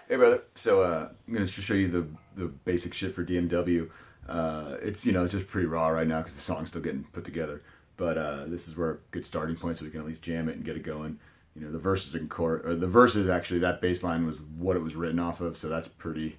Hey brother, so I'm gonna just show you the basic shit for DMW. It's it's just pretty raw right now because the song's still getting put together. But this is where a good starting point, so we can at least jam it and get it going. The verses and chord, or the verses actually that bass line was what it was written off of, so that's pretty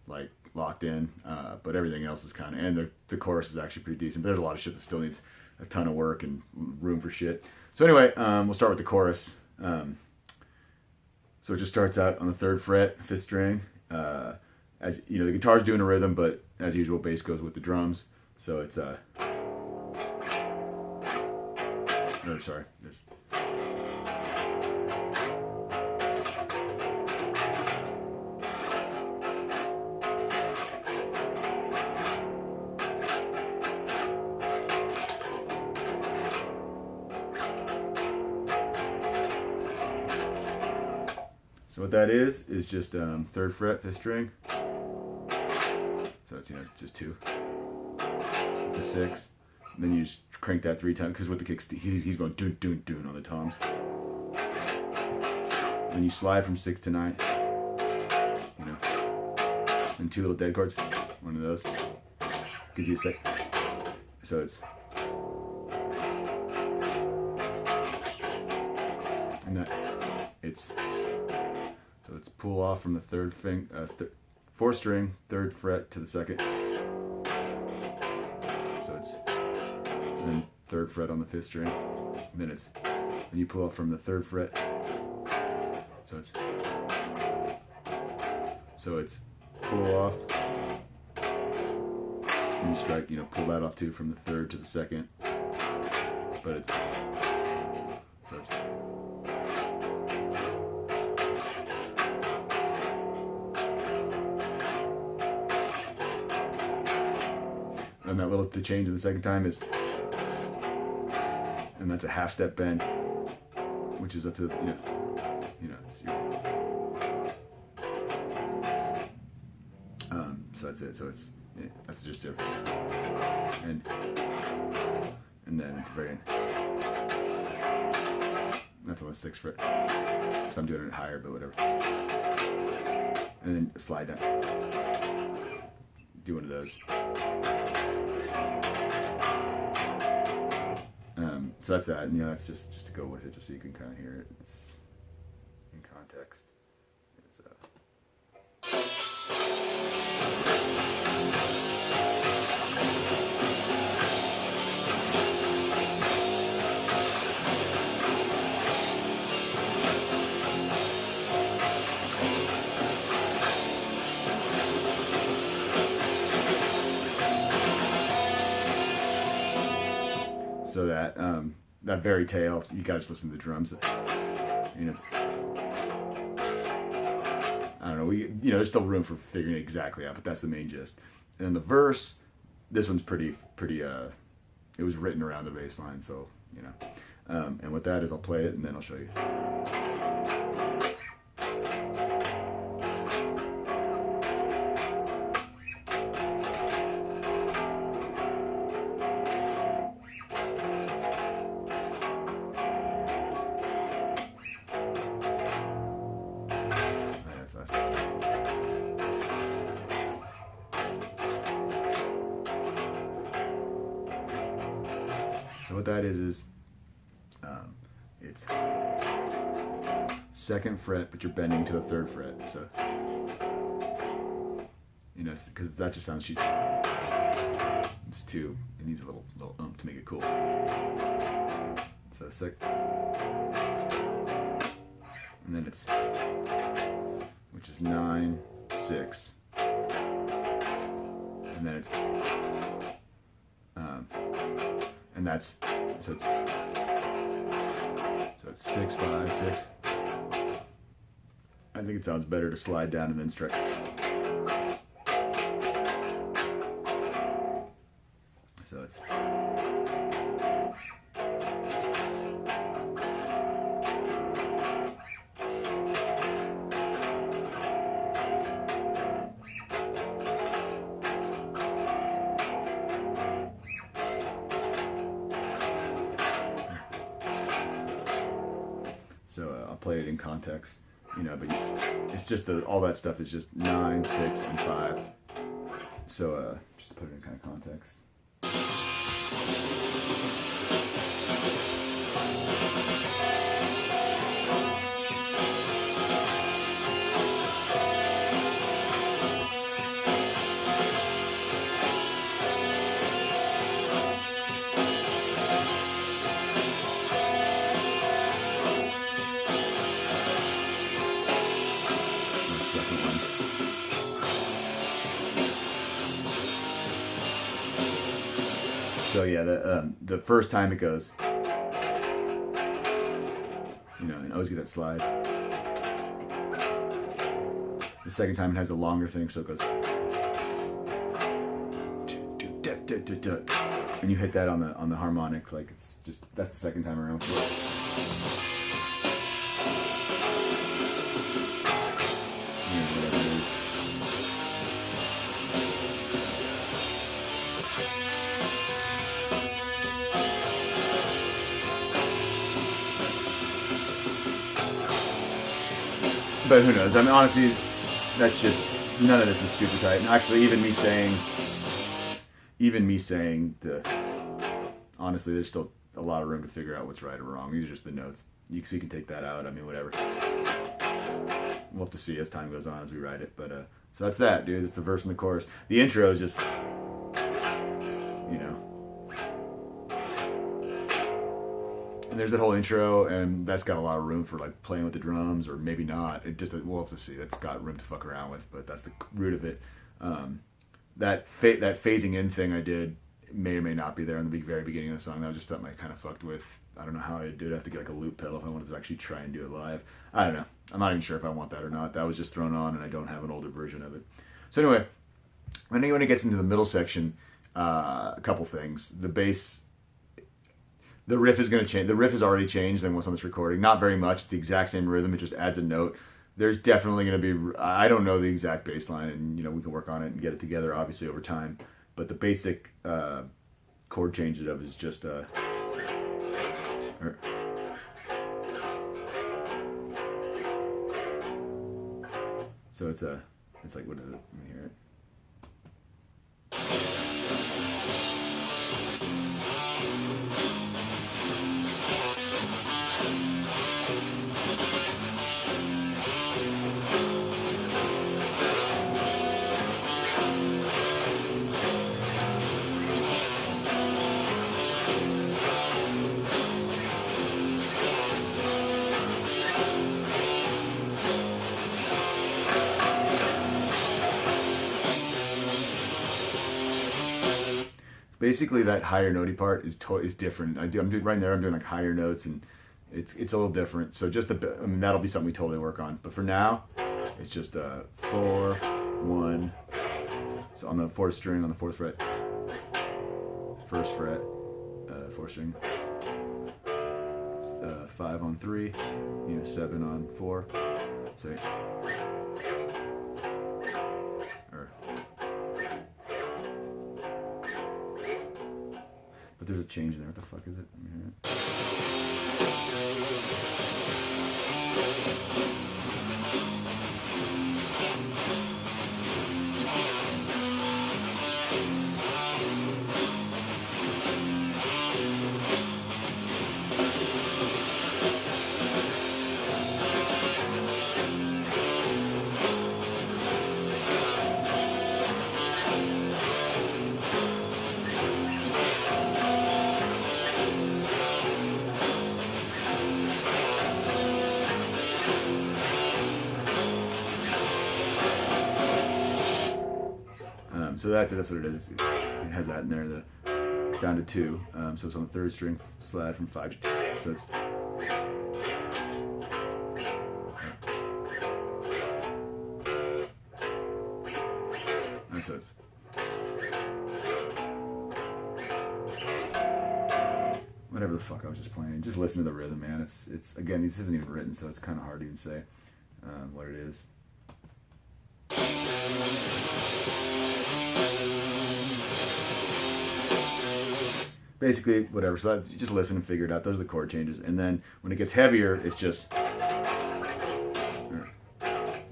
like locked in. But everything else is kind of, and the chorus is actually pretty decent. But there's a lot of shit that still needs a ton of work and room for shit. So anyway, we'll start with the chorus. So it just starts out on the third fret, fifth string. As you know, the guitar's doing a rhythm, but as usual, bass goes with the drums. So it's no, sorry. So what that is just third fret, fifth string. So it's just two, the six, and then you just crank that 3 times because with the kicks he's going doon doon doon on the toms. Then you slide from 6 to 9, and two little dead chords, one of those gives you a sec. So it's and that it's. So it's pull off from the third fourth string, third fret to the second. So it's and then third fret on the fifth string. And then you pull off from the third fret. So it's pull off. And you strike, pull that off too from the third to the second. But it's and that the change in the second time is, and that's a half step bend, which is up to so that's it. So that's just it. And then at the very end, that's on the sixth fret. So I'm doing it higher, but whatever. And then slide down. Do one of those. So that's that, and that's just to go with it, just so you can kind of hear it. It's in context. So that very tail, you gotta just listen to the drums. I don't know. There's still room for figuring it exactly out, but that's the main gist. And then the verse, this one's pretty. It was written around the bass line, so and what that is, I'll play it and then I'll show you. So what that is it's second fret, but you're bending to the third fret. So because that just sounds cheap. It's two. It needs a little to make it cool. So and then it's, which is 9, 6, and then it's and that's so it's 6, 5, 6. I think it sounds better to slide down and then strike. So it's So I'll play it in context. but it's just all that stuff is just 9, 6, and 5. So just to put it in kind of context. So yeah, the first time it goes, and always get that slide. The second time it has a longer thing, so it goes, and you hit that on the harmonic, like it's just that's the second time around. But who knows? I mean, honestly, that's just none of this is super tight. And actually, even me saying honestly, there's still a lot of room to figure out what's right or wrong. These are just the notes. You can take that out. I mean, whatever. We'll have to see as time goes on as we write it. But so that's that, dude. It's the verse and the chorus. The intro is just, And there's that whole intro, and that's got a lot of room for like playing with the drums, or maybe not. We'll have to see. That's got room to fuck around with, but that's the root of it. That phasing in thing I did may or may not be there in the very beginning of the song. That was just something I kind of fucked with. I don't know how I do it. I have to get like a loop pedal if I wanted to actually try and do it live. I don't know. I'm not even sure if I want that or not. That was just thrown on, and I don't have an older version of it. So anyway, when it gets into the middle section, a couple things. The bass. The riff is going to change. The riff has already changed than what's on this recording. Not very much. It's the exact same rhythm. It just adds a note. There's definitely going to be... I don't know the exact bass line, and we can work on it and get it together, obviously, over time. But the basic chord change of is just... so it's like, what is it? Let me hear it. Basically, that higher notey part is different. I'm doing right there. I'm doing like higher notes, and it's a little different. So just that'll be something we totally work on. But for now, it's just 4, 1. So on the fourth string on the 4th fret, 1st fret, 4th string, 5 on 3, 7 on 4. So. But there's a change there. What the fuck is it? Let me hear it. So that's what it is. It has that in there, down to 2. So it's on the 3rd string slide from 5 to 2. So it's. And so it's. Whatever the fuck I was just playing. Just listen to the rhythm, man. It's again, this isn't even written, so it's kind of hard to even say what it is. Basically, whatever. So you just listen and figure it out. Those are the chord changes. And then when it gets heavier, it's just...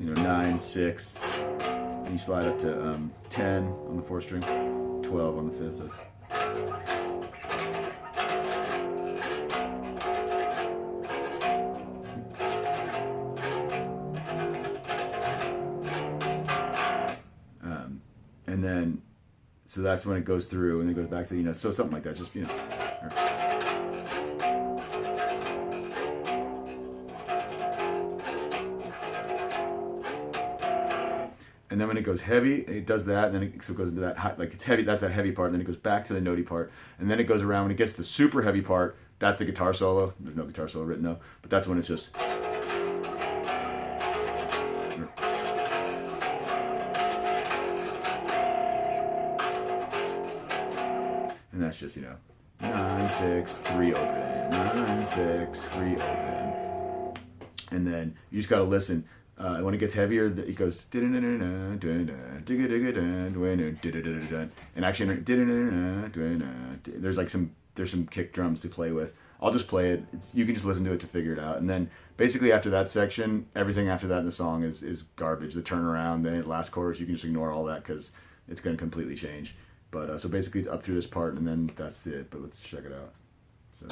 9, 6, and you slide up to 10 on the 4th string, 12 on the 5th. So and then, so that's when it goes through, and then it goes back to, so something like that, just, and then when it goes heavy, it does that, and then it goes into that high, like it's heavy, that's that heavy part, and then it goes back to the notey part, and then it goes around, when it gets to the super heavy part, that's the guitar solo. There's no guitar solo written though, but that's when it's just, and that's just, 9, 6, 3 open, 9, 6, 3 open. And then you just gotta listen. When it gets heavier, it goes, and actually, there's some kick drums to play with. I'll just play it. You can just listen to it to figure it out. And then basically after that section, everything after that in the song is garbage. The turnaround, the last chorus, you can just ignore all that because it's going to completely change. But so basically it's up through this part, and then that's it. But let's check it out. So.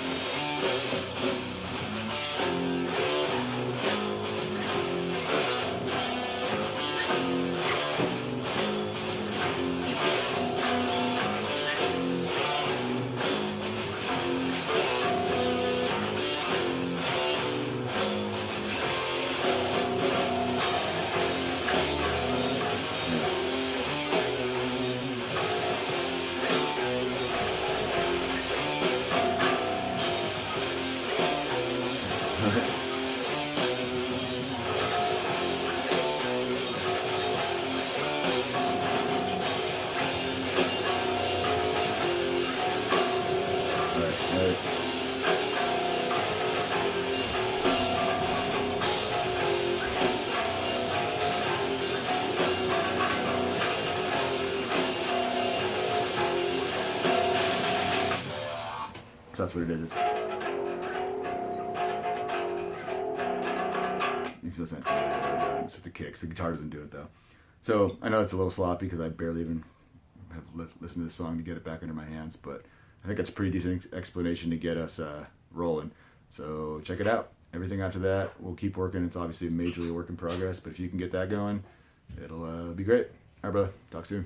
So that's what it is. You can listen to that. It's with the kicks. The guitar doesn't do it though. So I know it's a little sloppy because I barely even have listened to this song to get it back under my hands, but I think that's a pretty decent explanation to get us rolling. So check it out. Everything after that, we'll keep working. It's obviously majorly a work in progress, but if you can get that going, it'll be great. All right, brother. Talk soon.